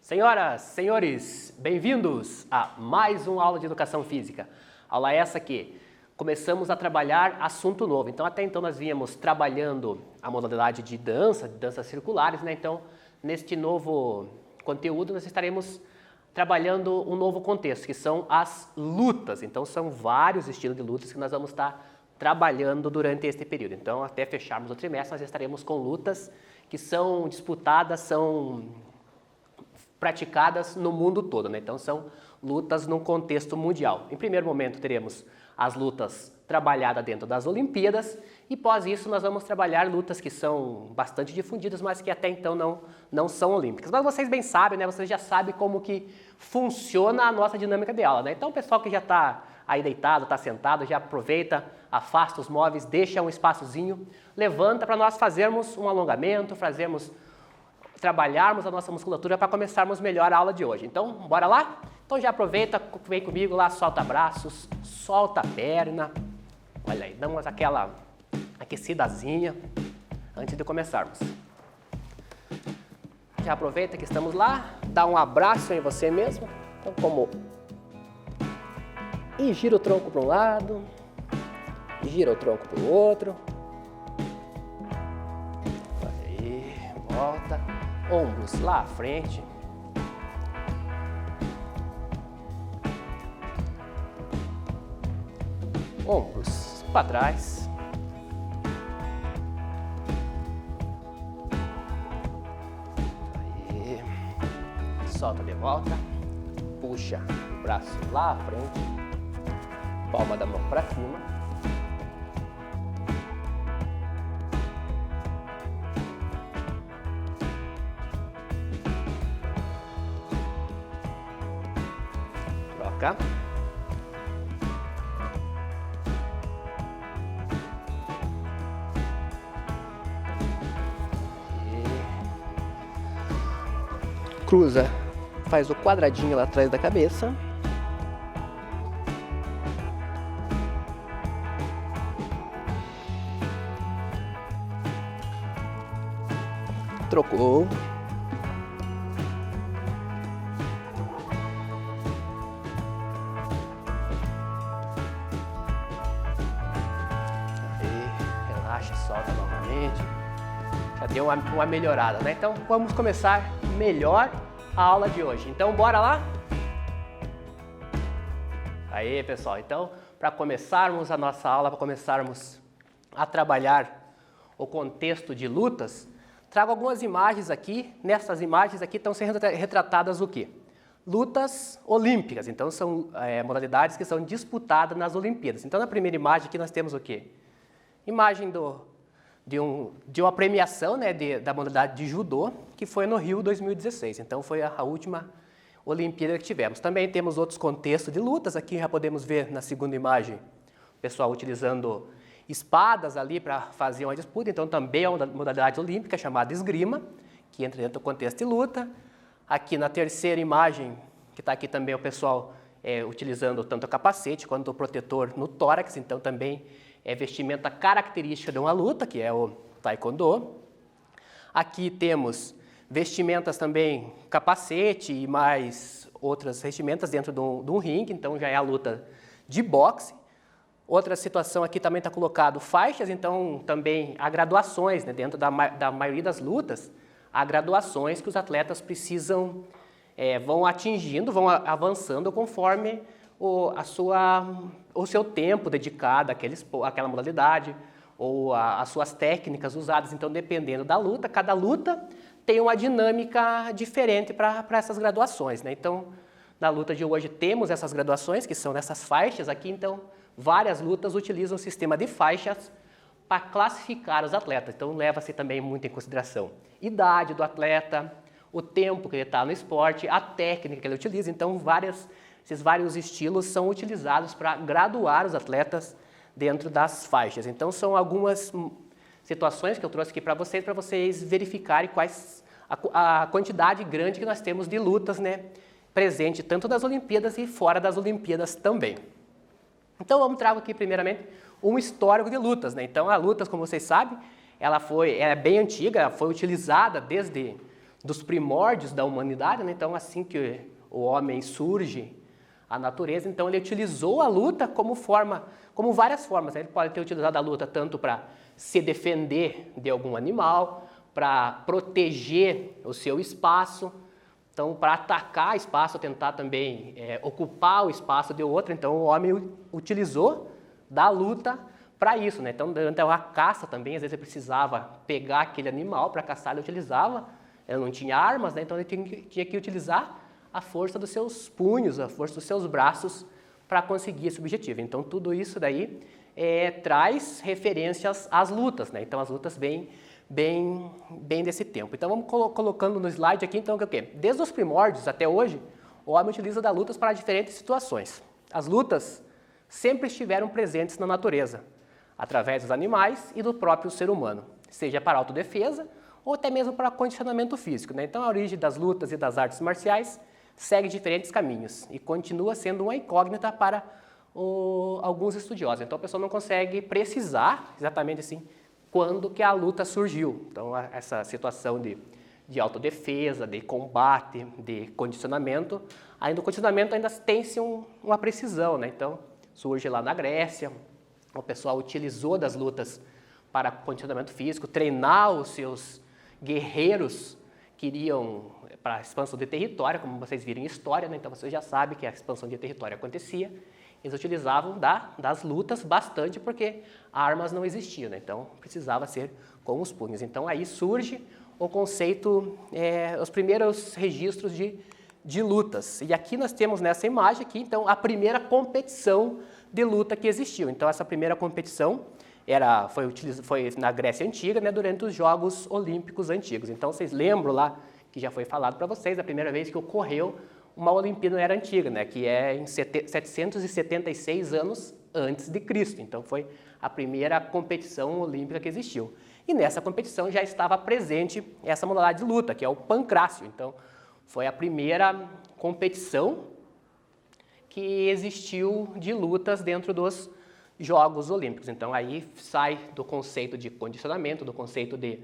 Senhoras, senhores, bem-vindos a mais uma aula de Educação Física. Aula essa que começamos a trabalhar assunto novo. Então, até então nós vínhamos trabalhando a modalidade de danças circulares, né? Então, neste novo conteúdo nós estaremos trabalhando um novo contexto, que são as lutas. Então, são vários estilos de lutas que nós vamos estar trabalhando durante este período. Então, até fecharmos o trimestre, nós estaremos com lutas que são disputadas, são praticadas no mundo todo, né? Então são lutas num contexto mundial. Em primeiro momento teremos as lutas trabalhadas dentro das Olimpíadas e após isso nós vamos trabalhar lutas que são bastante difundidas, mas que até então não são olímpicas. Mas vocês bem sabem, né? Vocês já sabem como que funciona a nossa dinâmica de aula, né? Então o pessoal que já está aí deitado, está sentado, já aproveita, afasta os móveis, deixa um espaçozinho, levanta para nós fazermos um alongamento, trabalharmos a nossa musculatura para começarmos melhor a aula de hoje. Então, bora lá? Então já aproveita, vem comigo lá, solta braços, solta a perna. Olha aí, damos aquela aquecidazinha antes de começarmos. Já aproveita que estamos lá, dá um abraço em você mesmo. Então, e gira o tronco para um lado, gira o tronco para o outro. Aí, volta. Ombros lá à frente. Ombros para trás. Aí. Solta de volta. Puxa o braço lá à frente. Palma da mão para cima. Troca. Cruza, faz o quadradinho lá atrás da cabeça. Trocou. Solta novamente. Já deu uma melhorada, né? Então vamos começar melhor a aula de hoje. Então bora lá? Aí, pessoal, então para começarmos a nossa aula, para começarmos a trabalhar o contexto de lutas, trago algumas imagens aqui. Nessas imagens aqui estão sendo retratadas o quê? Lutas olímpicas. Então são modalidades que são disputadas nas Olimpíadas. Então na primeira imagem aqui nós temos o quê? Imagem de uma premiação, né, da modalidade de judô, que foi no Rio 2016. Então foi a última Olimpíada que tivemos. Também temos outros contextos de lutas. Aqui já podemos ver na segunda imagem o pessoal utilizando espadas ali para fazer uma disputa. Então também é uma modalidade olímpica chamada esgrima, que entra dentro do contexto de luta. Aqui na terceira imagem, que está aqui também o pessoal utilizando tanto o capacete quanto o protetor no tórax. Então também é vestimenta característica de uma luta, que é o taekwondo. Aqui temos vestimentas também, capacete e mais outras vestimentas dentro de um ringue, então já é a luta de boxe. Outra situação aqui também está colocado faixas, então também há graduações, né? Dentro da maioria das lutas, há graduações que os atletas precisam, vão atingindo, vão avançando conforme o seu tempo dedicado àquela modalidade ou às suas técnicas usadas. Então, dependendo da luta, cada luta tem uma dinâmica diferente para essas graduações, né? Então, na luta de hoje temos essas graduações, que são nessas faixas aqui. Então, várias lutas utilizam o sistema de faixas para classificar os atletas. Então, leva-se também muito em consideração idade do atleta, o tempo que ele está no esporte, a técnica que ele utiliza. Então, esses vários estilos são utilizados para graduar os atletas dentro das faixas. Então, são algumas situações que eu trouxe aqui para vocês verificarem a quantidade grande que nós temos de lutas, né, presente tanto nas Olimpíadas e fora das Olimpíadas também. Então vamos trago aqui primeiramente um histórico de lutas, né? Então a lutas, como vocês sabem, ela é bem antiga, ela foi utilizada desde dos primórdios da humanidade, né? Então assim que o homem surge, a natureza, então ele utilizou a luta como várias formas, né? Ele pode ter utilizado a luta tanto para se defender de algum animal, para proteger o seu espaço, então para atacar espaço, tentar também ocupar o espaço de outro, então o homem utilizou da luta para isso, né? Então durante a caça também, às vezes ele precisava pegar aquele animal para caçar, ele utilizava, ele não tinha armas, né? Então ele tinha que utilizar a força dos seus punhos, a força dos seus braços para conseguir esse objetivo. Então tudo isso daí traz referências às lutas, né? Então as lutas bem desse tempo. Então vamos colocando no slide aqui, então, que é o quê? Desde os primórdios até hoje, o homem utiliza das lutas para diferentes situações. As lutas sempre estiveram presentes na natureza, através dos animais e do próprio ser humano, seja para autodefesa ou até mesmo para condicionamento físico, né? Então a origem das lutas e das artes marciais segue diferentes caminhos e continua sendo uma incógnita para alguns estudiosos. Então a pessoa não consegue precisar exatamente assim quando que a luta surgiu. Então essa situação de autodefesa, de combate, de condicionamento, ainda o condicionamento ainda tem-se uma precisão, né? Então surge lá na Grécia, o pessoal utilizou das lutas para condicionamento físico, treinar os seus guerreiros que iriam para a expansão de território, como vocês viram em história, né? Então vocês já sabem que a expansão de território acontecia. Eles utilizavam das lutas bastante porque armas não existiam, né? Então precisava ser com os punhos. Então aí surge o conceito, os primeiros registros de lutas. E aqui nós temos nessa imagem aqui, então, a primeira competição de luta que existiu. Então essa primeira competição foi na Grécia Antiga, né, durante os Jogos Olímpicos Antigos. Então vocês lembram lá que já foi falado para vocês, a primeira vez que ocorreu uma Olimpíada na Era Antiga, né, que é em 776 anos antes de Cristo. Então foi a primeira competição olímpica que existiu. E nessa competição já estava presente essa modalidade de luta, que é o pancrácio. Então foi a primeira competição que existiu de lutas dentro dos Jogos Olímpicos. Então aí sai do conceito de condicionamento, do conceito de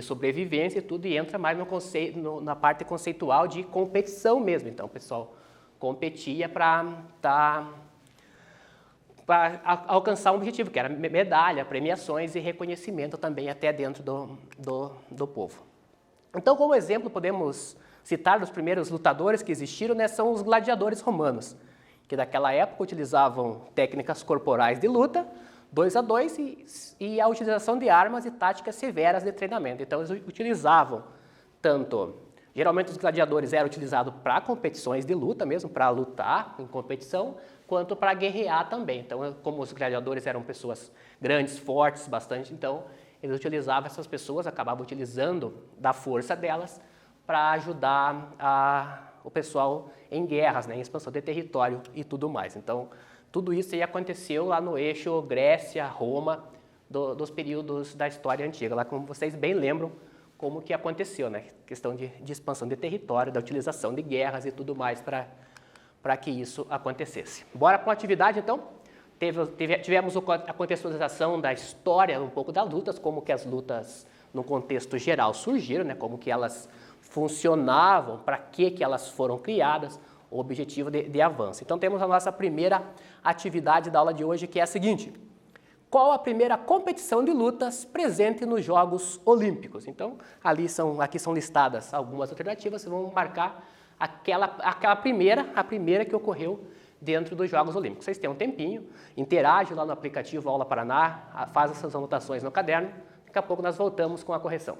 sobrevivência e tudo, e entra mais no conceito, na parte conceitual de competição mesmo. Então o pessoal competia para alcançar um objetivo, que era medalha, premiações e reconhecimento também até dentro do povo. Então, como exemplo, podemos citar os primeiros lutadores que existiram, né, são os gladiadores romanos, que naquela época utilizavam técnicas corporais de luta, 2 a 2, e a utilização de armas e táticas severas de treinamento. Então eles utilizavam geralmente os gladiadores eram utilizados para competições de luta mesmo, para lutar em competição, quanto para guerrear também. Então, como os gladiadores eram pessoas grandes, fortes, bastante, então eles utilizavam essas pessoas, acabavam utilizando da força delas para ajudar o pessoal em guerras, né, em expansão de território e tudo mais. Então, tudo isso aí aconteceu lá no eixo Grécia, Roma, dos períodos da história antiga, lá como vocês bem lembram como que aconteceu, né? Questão de expansão de território, da utilização de guerras e tudo mais para que isso acontecesse. Bora para a atividade, então? Tivemos a contextualização da história, um pouco das lutas, como que as lutas, no contexto geral, surgiram, né? Como que elas funcionavam, para que elas foram criadas, o objetivo de avanço. Então temos a nossa primeira atividade da aula de hoje, que é a seguinte: qual a primeira competição de lutas presente nos Jogos Olímpicos? Então aqui são listadas algumas alternativas, vocês vão marcar a primeira que ocorreu dentro dos Jogos Olímpicos. Vocês têm um tempinho, interage lá no aplicativo Aula Paraná, faz essas anotações no caderno, daqui a pouco nós voltamos com a correção.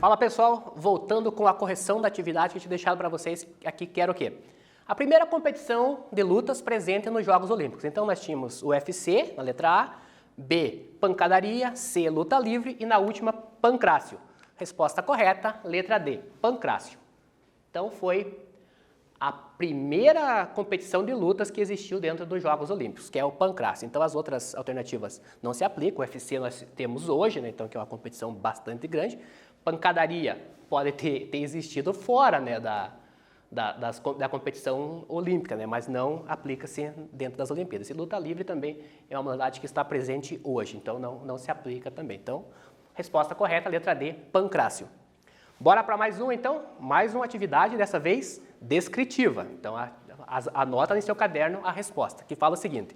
Fala pessoal, voltando com a correção da atividade que eu tinha deixado para vocês aqui, que era o quê? A primeira competição de lutas presente nos Jogos Olímpicos. Então nós tínhamos o UFC, na letra A, B, pancadaria, C, luta livre e na última, pancrácio. Resposta correta, letra D, pancrácio. Então foi a primeira competição de lutas que existiu dentro dos Jogos Olímpicos, que é o pancrácio. Então as outras alternativas não se aplicam, o UFC nós temos hoje, né, então que é uma competição bastante grande. Pancadaria pode ter existido fora, né, da competição olímpica, né, mas não aplica-se dentro das Olimpíadas. E luta livre também é uma modalidade que está presente hoje, então não se aplica também. Então, resposta correta, letra D, pancrácio. Bora para mais um, então? Mais uma atividade, dessa vez descritiva. Então, anota em seu caderno a resposta, que fala o seguinte.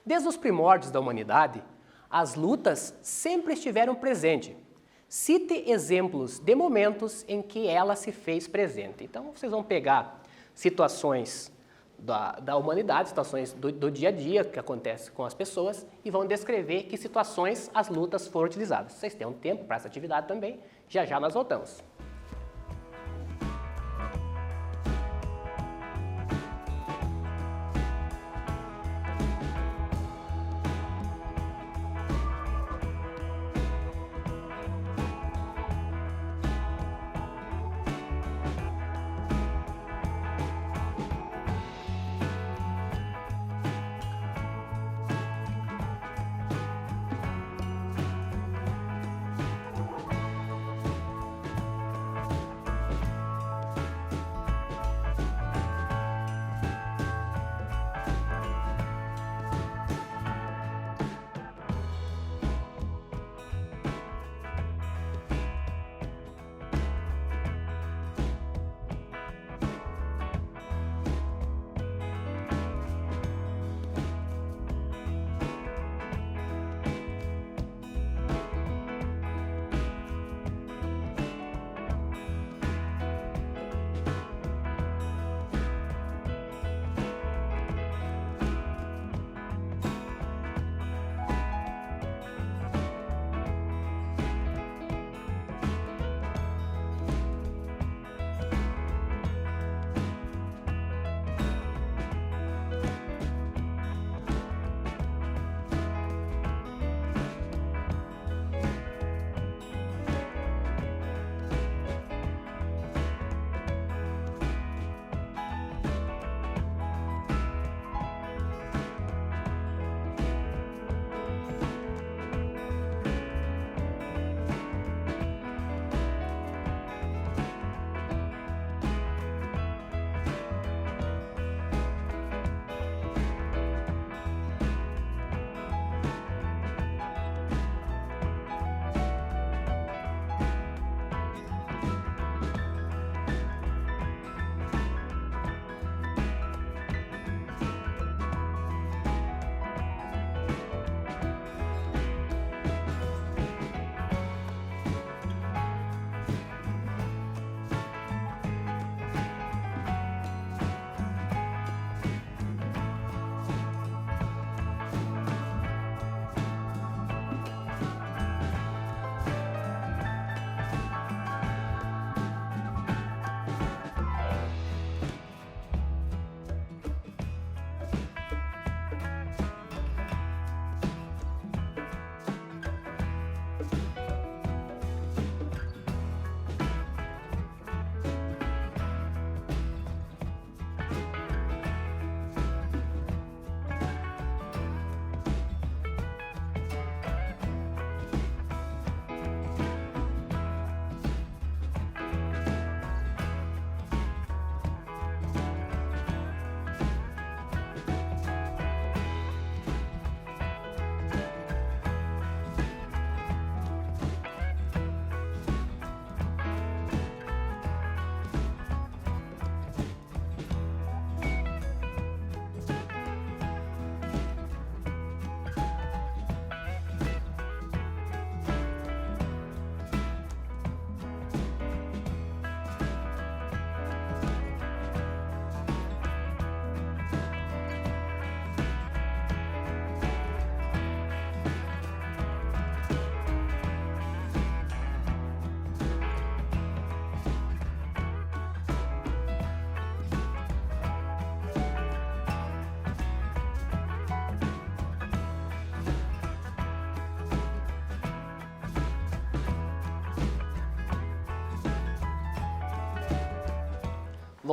Desde os primórdios da humanidade, as lutas sempre estiveram presentes. Cite exemplos de momentos em que ela se fez presente. Então, vocês vão pegar situações da humanidade, situações do dia a dia que acontece com as pessoas e vão descrever que situações as lutas foram utilizadas. Vocês têm um tempo para essa atividade também, já nós voltamos.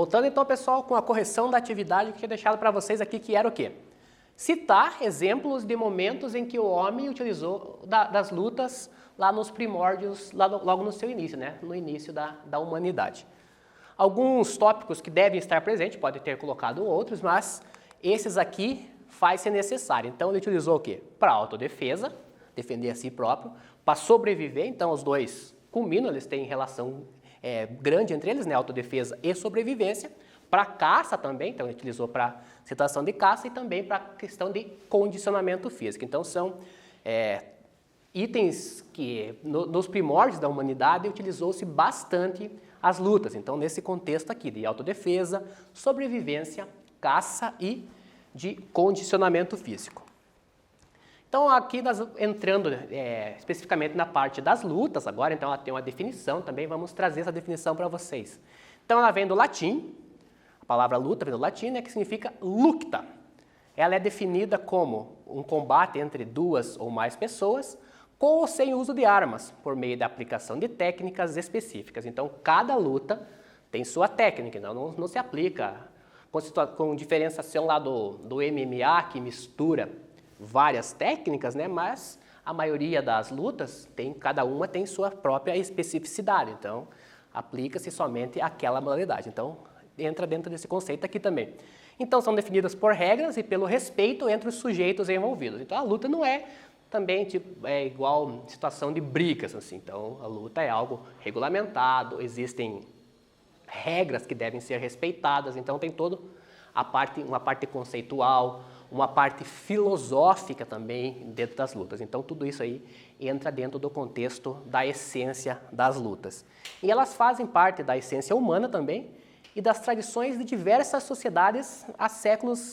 Voltando então, pessoal, com a correção da atividade que eu tinha deixado para vocês aqui, que era o quê? Citar exemplos de momentos em que o homem utilizou das lutas lá nos primórdios, logo no seu início, né? No início da humanidade. Alguns tópicos que devem estar presentes, pode ter colocado outros, mas esses aqui faz ser necessário. Então ele utilizou o quê? Para autodefesa, defender a si próprio, para sobreviver, então os dois culminam, eles têm relação grande entre eles, né? Autodefesa e sobrevivência. Para caça também, então ele utilizou para situação de caça e também para questão de condicionamento físico. Então são itens que nos primórdios da humanidade utilizou-se bastante as lutas. Então nesse contexto aqui de autodefesa, sobrevivência, caça e de condicionamento físico. Então aqui nós entrando especificamente na parte das lutas agora, então ela tem uma definição também, vamos trazer essa definição para vocês. Então ela vem do latim, a palavra luta vem do latim, né, que significa lucta. Ela é definida como um combate entre duas ou mais pessoas, com ou sem uso de armas, por meio da aplicação de técnicas específicas. Então cada luta tem sua técnica, então não se aplica com diferenciação lá do MMA, que mistura várias técnicas, né? Mas a maioria das lutas, cada uma tem sua própria especificidade, então aplica-se somente àquela modalidade. Então entra dentro desse conceito aqui também. Então são definidas por regras e pelo respeito entre os sujeitos envolvidos. Então a luta não é também igual situação de brigas, assim. Então a luta é algo regulamentado, existem regras que devem ser respeitadas, então tem toda uma parte conceitual, uma parte filosófica também dentro das lutas. Então tudo isso aí entra dentro do contexto da essência das lutas. E elas fazem parte da essência humana também e das tradições de diversas sociedades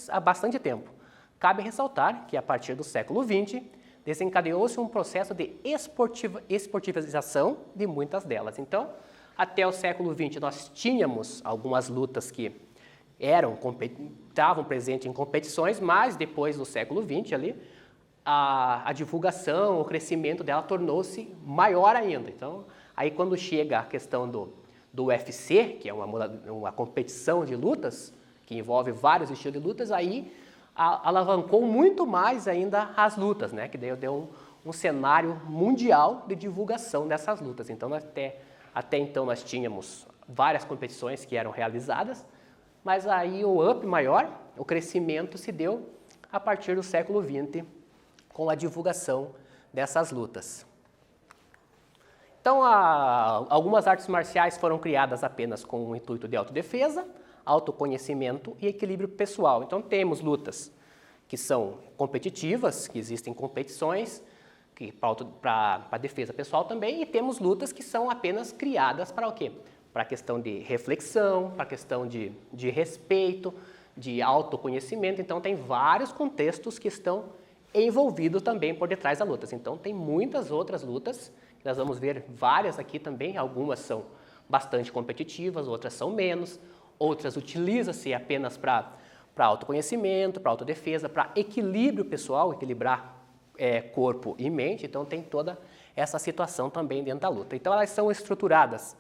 há bastante tempo. Cabe ressaltar que a partir do século XX desencadeou-se um processo de esportivização de muitas delas. Então, até o século XX nós tínhamos algumas lutas que estavam presentes em competições, mas depois do século XX ali, a divulgação, o crescimento dela tornou-se maior ainda. Então, aí quando chega a questão do UFC, que é uma competição de lutas, que envolve vários estilos de lutas, aí alavancou muito mais ainda as lutas, né? Que deu um cenário mundial de divulgação dessas lutas. Então, até então nós tínhamos várias competições que eram realizadas, mas aí o up maior, o crescimento se deu a partir do século XX com a divulgação dessas lutas. Então, algumas artes marciais foram criadas apenas com o intuito de autodefesa, autoconhecimento e equilíbrio pessoal. Então, temos lutas que são competitivas, que existem competições, para defesa pessoal também, e temos lutas que são apenas criadas para o quê? Para a questão de reflexão, para a questão de respeito, de autoconhecimento. Então, tem vários contextos que estão envolvidos também por detrás das lutas. Então, tem muitas outras lutas, que nós vamos ver várias aqui também. Algumas são bastante competitivas, outras são menos, outras utilizam-se apenas para autoconhecimento, para autodefesa, para equilíbrio pessoal, equilibrar corpo e mente. Então tem toda essa situação também dentro da luta. Então elas são estruturadas,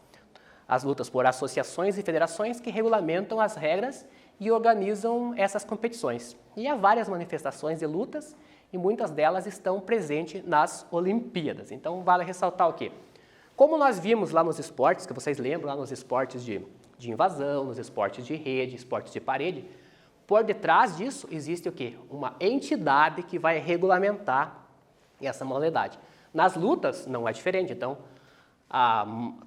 as lutas, por associações e federações que regulamentam as regras e organizam essas competições. E há várias manifestações de lutas e muitas delas estão presentes nas Olimpíadas. Então vale ressaltar o quê? Como nós vimos lá nos esportes, que vocês lembram, lá nos esportes de invasão, nos esportes de rede, esportes de parede, por detrás disso existe o quê? Uma entidade que vai regulamentar essa modalidade. Nas lutas não é diferente. Então,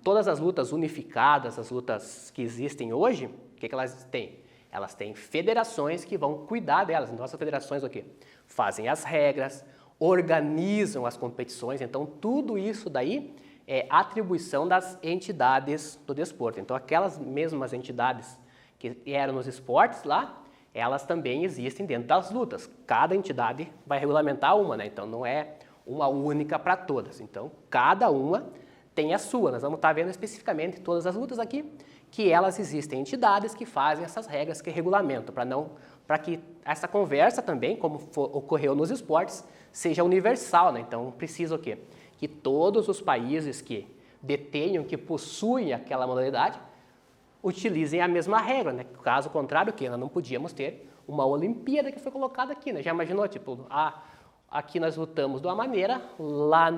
todas as lutas unificadas, as lutas que existem hoje, o que elas têm? Elas têm federações que vão cuidar delas. Então, essas federações o quê? Fazem as regras, organizam as competições. Então, tudo isso daí é atribuição das entidades do desporto. Então, aquelas mesmas entidades que eram nos esportes lá, elas também existem dentro das lutas. Cada entidade vai regulamentar uma, né? Então não é uma única para todas. Então cada uma tem a sua. Nós vamos estar vendo especificamente todas as lutas aqui, que elas existem entidades que fazem essas regras que regulamentam, para que essa conversa também, como ocorreu nos esportes, seja universal, né? Então precisa o quê? Que todos os países que detenham, que possuem aquela modalidade, utilizem a mesma regra, né? Caso contrário, que nós não podíamos ter uma Olimpíada que foi colocada aqui, né? Já imaginou, tipo, aqui nós lutamos de uma maneira, lá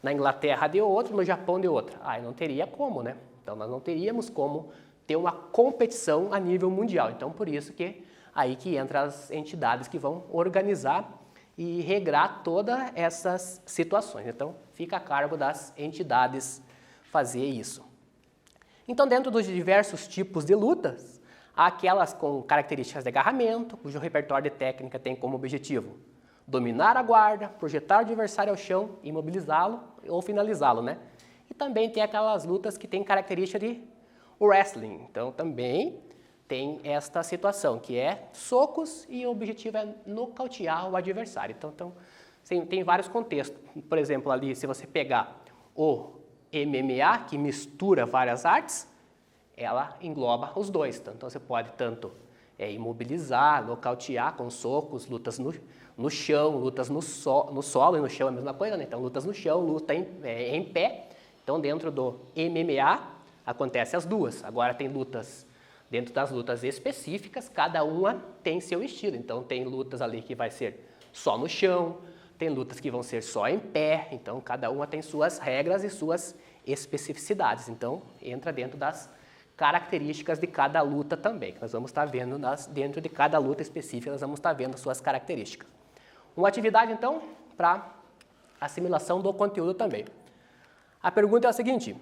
na Inglaterra de outra, no Japão de outra. Aí não teria como, né? Então nós não teríamos como ter uma competição a nível mundial. Então por isso que aí que entra as entidades que vão organizar e regrar todas essas situações. Então fica a cargo das entidades fazer isso. Então dentro dos diversos tipos de lutas, há aquelas com características de agarramento, cujo repertório de técnica tem como objetivo dominar a guarda, projetar o adversário ao chão, imobilizá-lo ou finalizá-lo, né? E também tem aquelas lutas que têm característica de wrestling. Então também tem esta situação, que é socos e o objetivo é nocautear o adversário. Então tem vários contextos. Por exemplo, ali, se você pegar o MMA, que mistura várias artes, ela engloba os dois. Então você pode tanto imobilizar, nocautear com socos, lutas no chão, lutas no solo e no chão é a mesma coisa, né? Então lutas no chão, luta em pé. Então dentro do MMA acontece as duas. Agora tem lutas, dentro das lutas específicas, cada uma tem seu estilo. Então tem lutas ali que vai ser só no chão, tem lutas que vão ser só em pé. Então cada uma tem suas regras e suas especificidades. Então entra dentro das características de cada luta também, que nós vamos estar vendo dentro de cada luta específica, nós vamos estar vendo as suas características. Uma atividade, então, para assimilação do conteúdo também. A pergunta é a seguinte: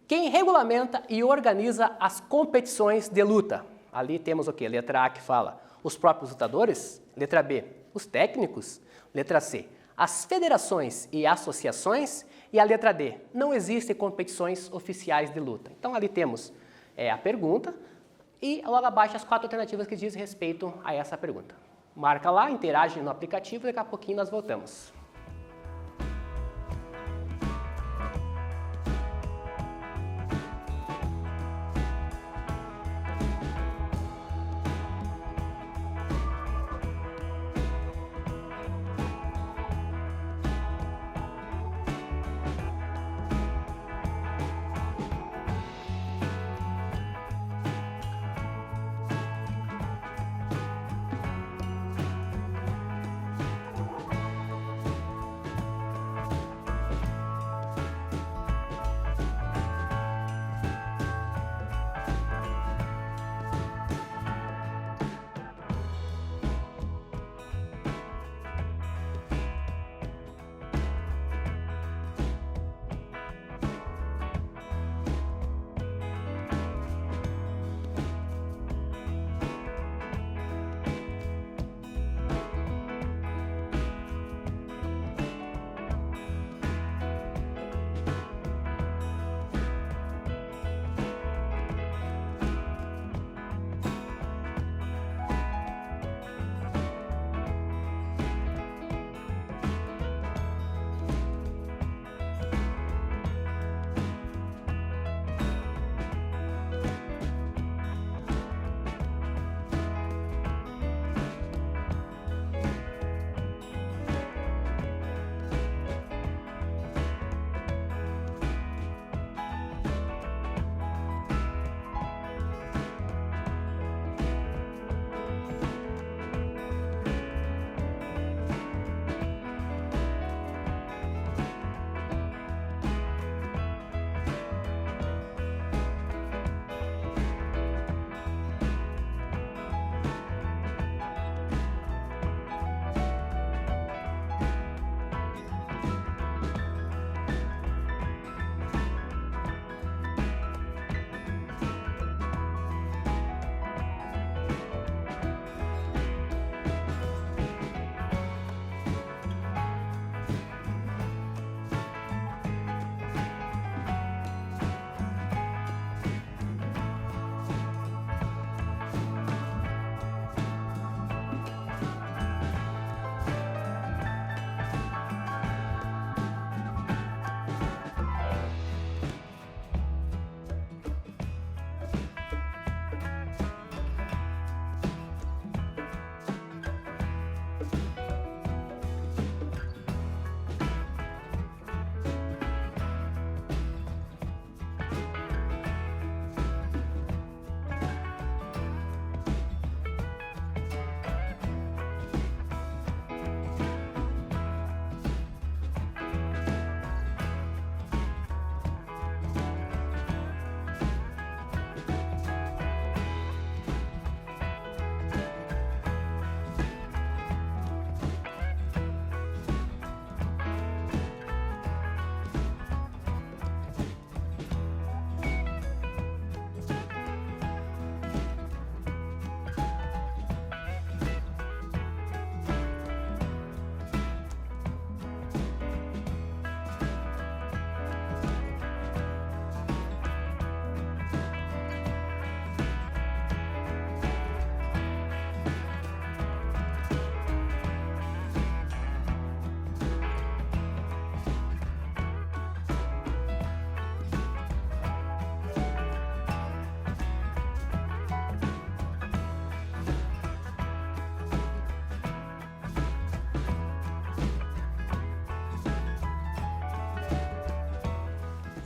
quem regulamenta e organiza as competições de luta? Ali temos o quê? Letra A que fala os próprios lutadores, letra B, os técnicos, letra C, as federações e associações, e a letra D, não existem competições oficiais de luta. Então ali temos a pergunta e logo abaixo as 4 alternativas que dizem respeito a essa pergunta. Marca lá, interage no aplicativo e daqui a pouquinho nós voltamos.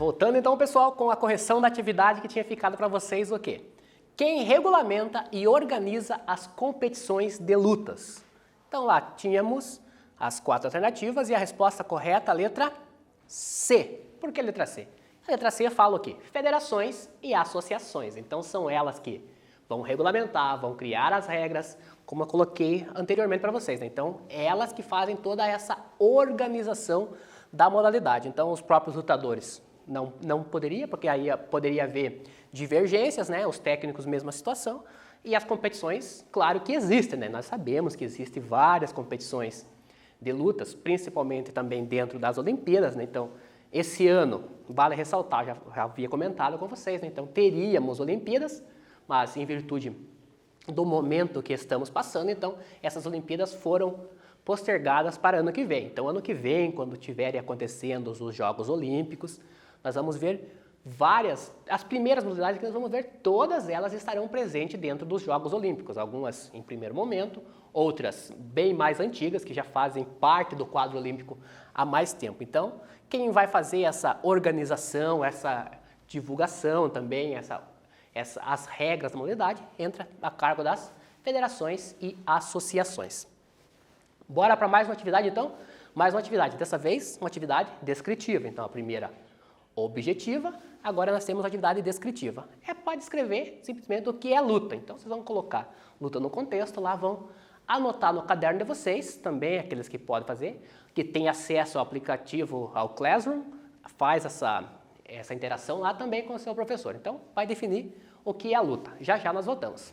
Voltando então, pessoal, com a correção da atividade que tinha ficado para vocês o quê? Quem regulamenta e organiza as competições de lutas? Então lá tínhamos as 4 alternativas e a resposta correta, a letra C. Por que a letra C? A letra C fala o quê? Federações e associações. Então são elas que vão regulamentar, vão criar as regras, como eu coloquei anteriormente para vocês, né? Então, elas que fazem toda essa organização da modalidade. Então, os próprios lutadores não poderia, porque aí poderia haver divergências, né? Os técnicos, mesma situação. E as competições, claro que existem, né? Nós sabemos que existem várias competições de lutas, principalmente também dentro das Olimpíadas, né? Então, esse ano, vale ressaltar, já havia comentado com vocês, né? Então, teríamos Olimpíadas, mas em virtude do momento que estamos passando, então essas Olimpíadas foram postergadas para ano que vem. Então ano que vem, quando estiverem acontecendo os Jogos Olímpicos, nós vamos ver as primeiras modalidades que nós vamos ver, todas elas estarão presentes dentro dos Jogos Olímpicos. Algumas em primeiro momento, outras bem mais antigas, que já fazem parte do quadro olímpico há mais tempo. Então, quem vai fazer essa organização, essa divulgação também, as regras da modalidade entra a cargo das federações e associações. Bora para mais uma atividade então? Mais uma atividade, dessa vez uma atividade descritiva. Então a primeira objetiva, agora nós temos a atividade descritiva. É para descrever simplesmente o que é luta. Então vocês vão colocar luta no contexto, lá vão anotar no caderno de vocês, também aqueles que podem fazer, que tem acesso ao aplicativo, ao Classroom, faz essa interação lá também com o seu professor. Então, vai definir o que é a luta. Já já nós voltamos.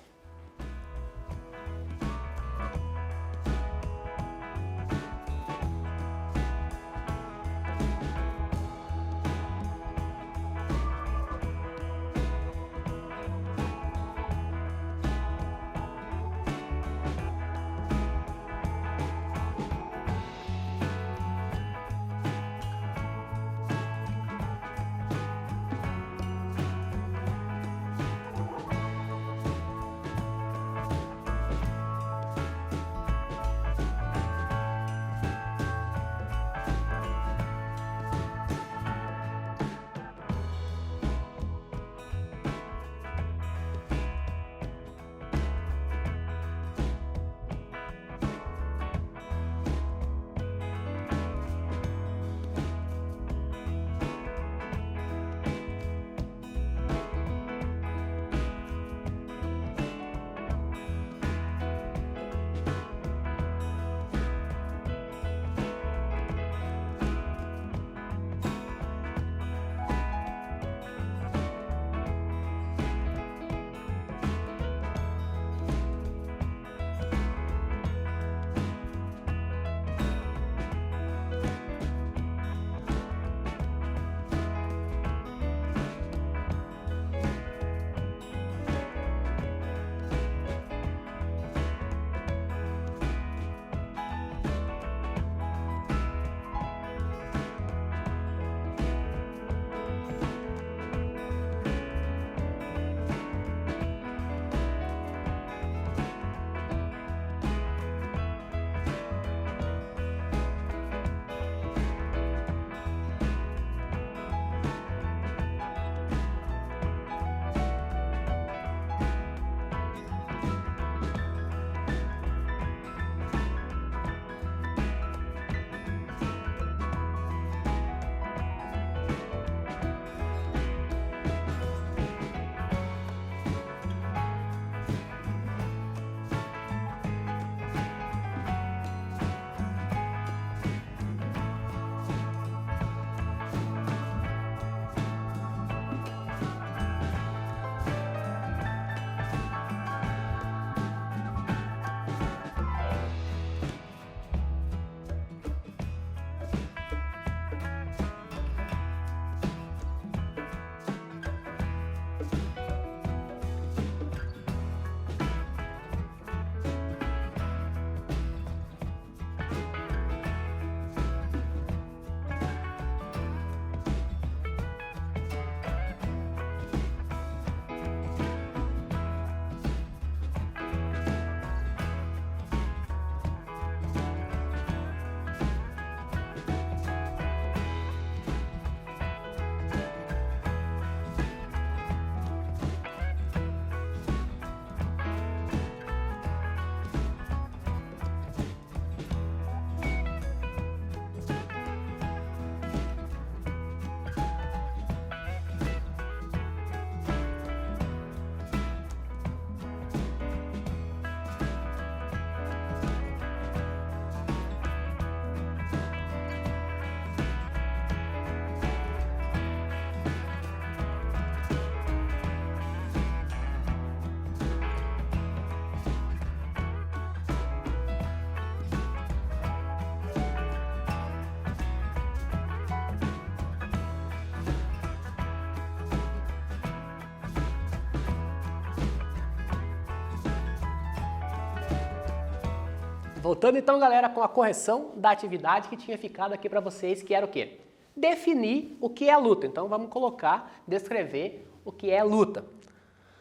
Voltando então, galera, com a correção da atividade que tinha ficado aqui para vocês, que era o quê? Definir o que é luta. Então vamos colocar, descrever o que é luta.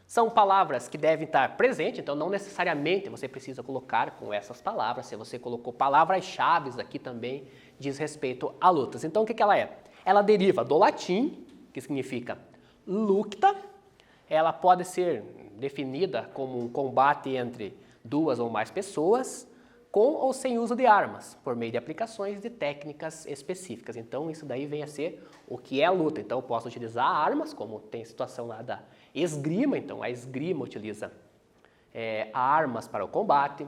São palavras que devem estar presentes, então não necessariamente você precisa colocar com essas palavras. Se você colocou palavras-chave aqui também diz respeito a lutas. Então o que ela é? Ela deriva do latim, que significa lucta. Ela pode ser definida como um combate entre duas ou mais pessoas, com ou sem uso de armas, por meio de aplicações de técnicas específicas. Então, isso daí vem a ser o que é a luta. Então, eu posso utilizar armas, como tem a situação lá da esgrima. Então, a esgrima utiliza armas para o combate,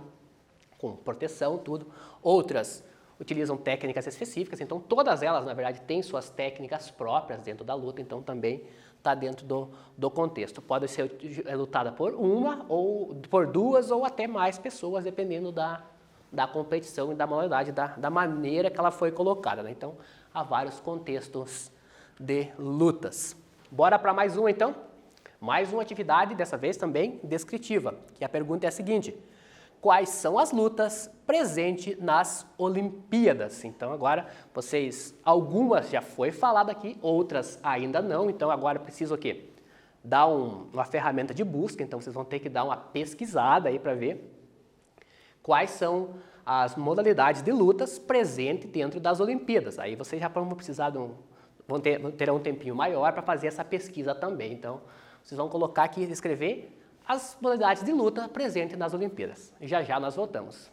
com proteção, tudo. Outras utilizam técnicas específicas. Então, todas elas, na verdade, têm suas técnicas próprias dentro da luta. Então, também está dentro do contexto. Pode ser lutada por uma, ou por duas, ou até mais pessoas, dependendo da competição e da modalidade, da maneira que ela foi colocada, né? Então, há vários contextos de lutas. Bora para mais uma, então? Mais uma atividade, dessa vez também descritiva, que a pergunta é a seguinte: quais são as lutas presentes nas Olimpíadas? Então, agora, algumas já foi falado aqui, outras ainda não. Então, agora preciso o quê? Dar uma ferramenta de busca. Então, vocês vão ter que dar uma pesquisada aí para ver quais são as modalidades de lutas presentes dentro das Olimpíadas. Aí vocês já vão precisar terão um tempinho maior para fazer essa pesquisa também. Então, vocês vão colocar aqui, escrever as modalidades de luta presentes nas Olimpíadas. Já já nós voltamos.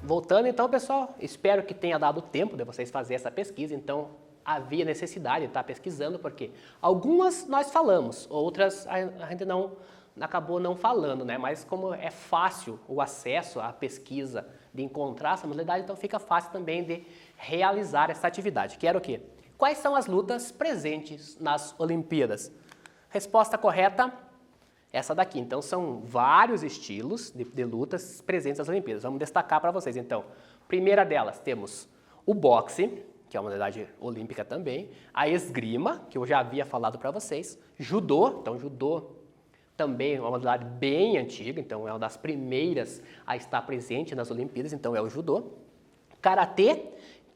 voltando então, pessoal, espero que tenha dado tempo de vocês fazerem essa pesquisa. Então, havia necessidade de estar pesquisando, porque algumas nós falamos, outras a gente acabou não falando, né? Mas como é fácil o acesso à pesquisa, de encontrar essa modalidade, então fica fácil também de realizar essa atividade, que era o quê? Quais são as lutas presentes nas Olimpíadas? Resposta correta, essa daqui. Então, são vários estilos de lutas presentes nas Olimpíadas. Vamos destacar para vocês, então. Primeira delas, temos o boxe, que é uma modalidade olímpica também, a esgrima, que eu já havia falado para vocês, judô, então judô também é uma modalidade bem antiga, então é uma das primeiras a estar presente nas Olimpíadas, então é o judô. Karatê,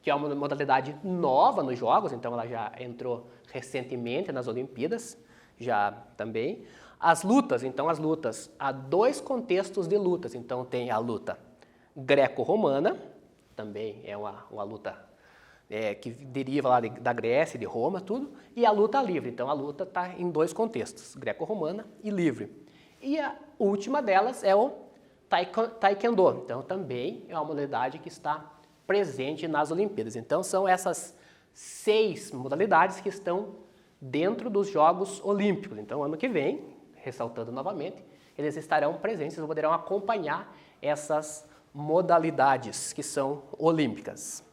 que é uma modalidade nova nos Jogos, então ela já entrou recentemente nas Olimpíadas, já também. As lutas, então as lutas, há dois contextos de lutas, então tem a luta greco-romana, também é uma luta que deriva lá da Grécia, de Roma, tudo, e a luta livre. Então, a luta está em dois contextos, greco-romana e livre. E a última delas é o taekwondo. Então, também é uma modalidade que está presente nas Olimpíadas. Então, são essas 6 modalidades que estão dentro dos Jogos Olímpicos. Então, ano que vem, ressaltando novamente, eles estarão presentes, eles poderão acompanhar essas modalidades que são olímpicas.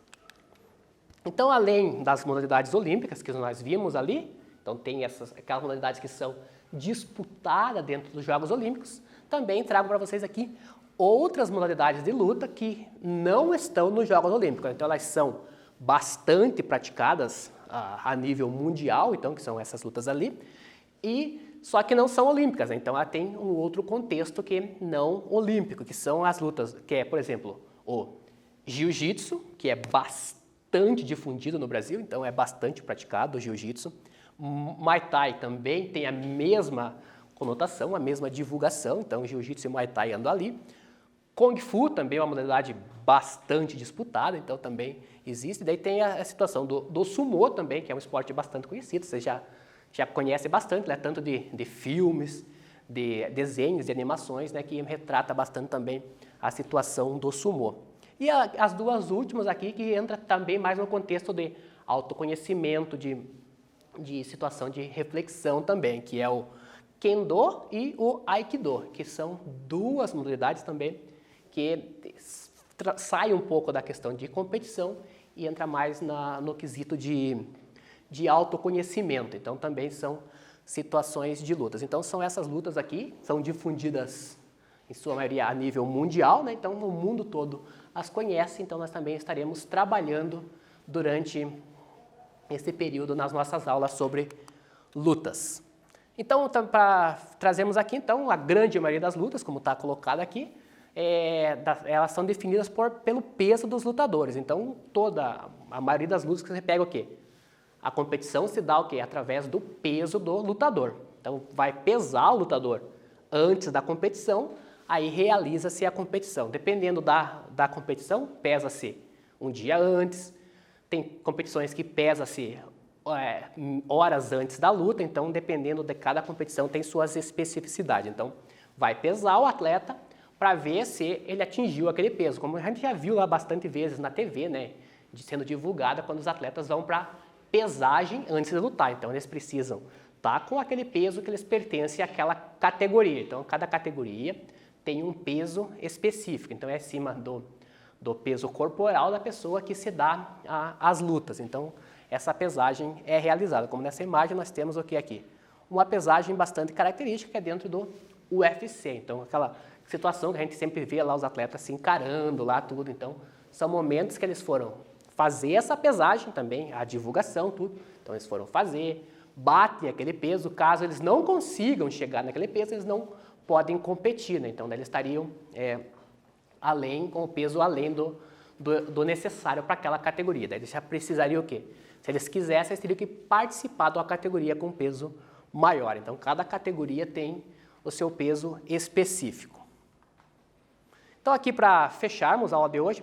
Então, além das modalidades olímpicas que nós vimos ali, então tem aquelas modalidades que são disputadas dentro dos Jogos Olímpicos, também trago para vocês aqui outras modalidades de luta que não estão nos Jogos Olímpicos. Então, elas são bastante praticadas a nível mundial, então, que são essas lutas ali, só que não são olímpicas, né? Então, ela tem um outro contexto que não olímpico, que são as lutas, que é, por exemplo, o jiu-jitsu, que é bastante difundido no Brasil, então é bastante praticado o jiu-jitsu. Muay Thai também tem a mesma conotação, a mesma divulgação, então jiu-jitsu e Muay Thai andam ali. Kung Fu também é uma modalidade bastante disputada, então também existe. Daí tem a situação do Sumo também, que é um esporte bastante conhecido, você já conhece bastante, né? Tanto de filmes, de desenhos, de animações, né? Que retrata bastante também a situação do Sumo. E as duas últimas aqui, que entra também mais no contexto de autoconhecimento, de situação de reflexão também, que é o Kendo e o Aikido, que são duas modalidades também que saem um pouco da questão de competição e entra mais no quesito de autoconhecimento. Então, também são situações de lutas. Então, são essas lutas aqui, são difundidas em sua maioria a nível mundial, né? Então o mundo todo as conhece, então nós também estaremos trabalhando durante esse período nas nossas aulas sobre lutas. Então, trazemos aqui então a grande maioria das lutas, como está colocado aqui, elas são definidas pelo peso dos lutadores. Então, a maioria das lutas que você pega o quê? A competição se dá o quê? Através do peso do lutador. Então, vai pesar o lutador antes da competição, aí realiza-se a competição. Dependendo da competição, pesa-se um dia antes, tem competições que pesa-se horas antes da luta, então dependendo de cada competição tem suas especificidades. Então vai pesar o atleta para ver se ele atingiu aquele peso, como a gente já viu lá bastante vezes na TV, né, sendo divulgada quando os atletas vão para pesagem antes de lutar. Então eles precisam estar com aquele peso que eles pertencem àquela categoria. Então cada categoria tem um peso específico, então é acima do peso corporal da pessoa que se dá às lutas. Então, essa pesagem é realizada. Como nessa imagem nós temos o que aqui? Uma pesagem bastante característica que é dentro do UFC. Então, aquela situação que a gente sempre vê lá os atletas se encarando lá, tudo. Então, são momentos que eles foram fazer essa pesagem também, a divulgação, tudo. Então, eles foram fazer, batem aquele peso. Caso eles não consigam chegar naquele peso, eles não podem competir, né? Então, eles estariam com o peso além do necessário para aquela categoria. Daí eles já precisariam o quê? Se eles quisessem, eles teriam que participar de uma categoria com peso maior. Então, cada categoria tem o seu peso específico. Então, aqui para fecharmos a aula de hoje,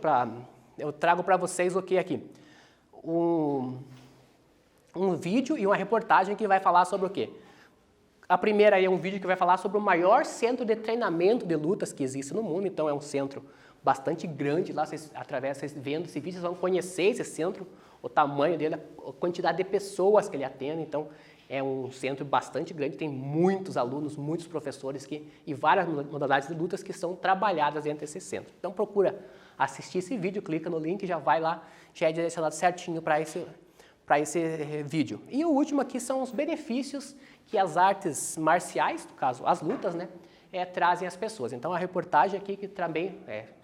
eu trago para vocês o que aqui? Um vídeo e uma reportagem que vai falar sobre o quê? A primeira é um vídeo que vai falar sobre o maior centro de treinamento de lutas que existe no mundo, então é um centro bastante grande lá, através, vocês vendo esse vídeo, vocês vão conhecer esse centro, o tamanho dele, a quantidade de pessoas que ele atende, então é um centro bastante grande, tem muitos alunos, muitos professores e várias modalidades de lutas que são trabalhadas dentro desse centro. Então procura assistir esse vídeo, clica no link, já vai lá, já é direcionado certinho para esse vídeo. E o último aqui são os benefícios que as artes marciais, no caso as lutas, né, trazem às pessoas. Então a reportagem aqui que também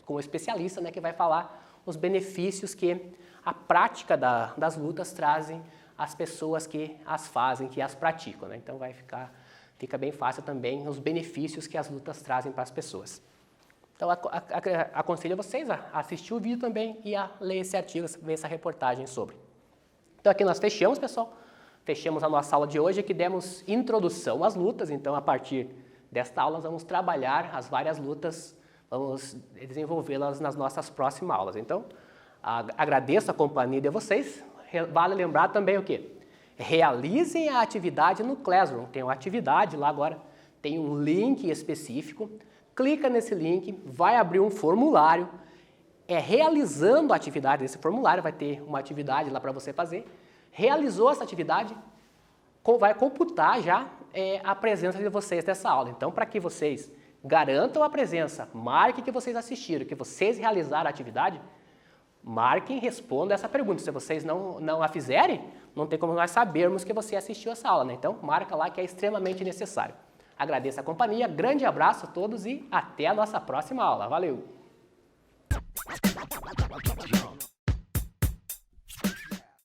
com o especialista, né, que vai falar os benefícios que a prática das lutas trazem às pessoas que as fazem, que as praticam, né? Então fica bem fácil também os benefícios que as lutas trazem para as pessoas. Então aconselho vocês a assistir o vídeo também e a ler esse artigo, ver essa reportagem sobre. Então aqui nós fechamos, pessoal. Fechamos a nossa aula de hoje, aqui demos introdução às lutas, então a partir desta aula nós vamos trabalhar as várias lutas, vamos desenvolvê-las nas nossas próximas aulas. Então, agradeço a companhia de vocês, vale lembrar também o quê? Realizem a atividade no Classroom, tem uma atividade lá agora, tem um link específico, clica nesse link, vai abrir um formulário, realizando a atividade desse formulário, vai ter uma atividade lá para você fazer. Realizou essa atividade, vai computar já a presença de vocês nessa aula. Então, para que vocês garantam a presença, marquem que vocês assistiram, que vocês realizaram a atividade, marquem e respondam essa pergunta. Se vocês não a fizerem, não tem como nós sabermos que você assistiu essa aula, né? Então, marca lá que é extremamente necessário. Agradeço a companhia, grande abraço a todos e até a nossa próxima aula. Valeu!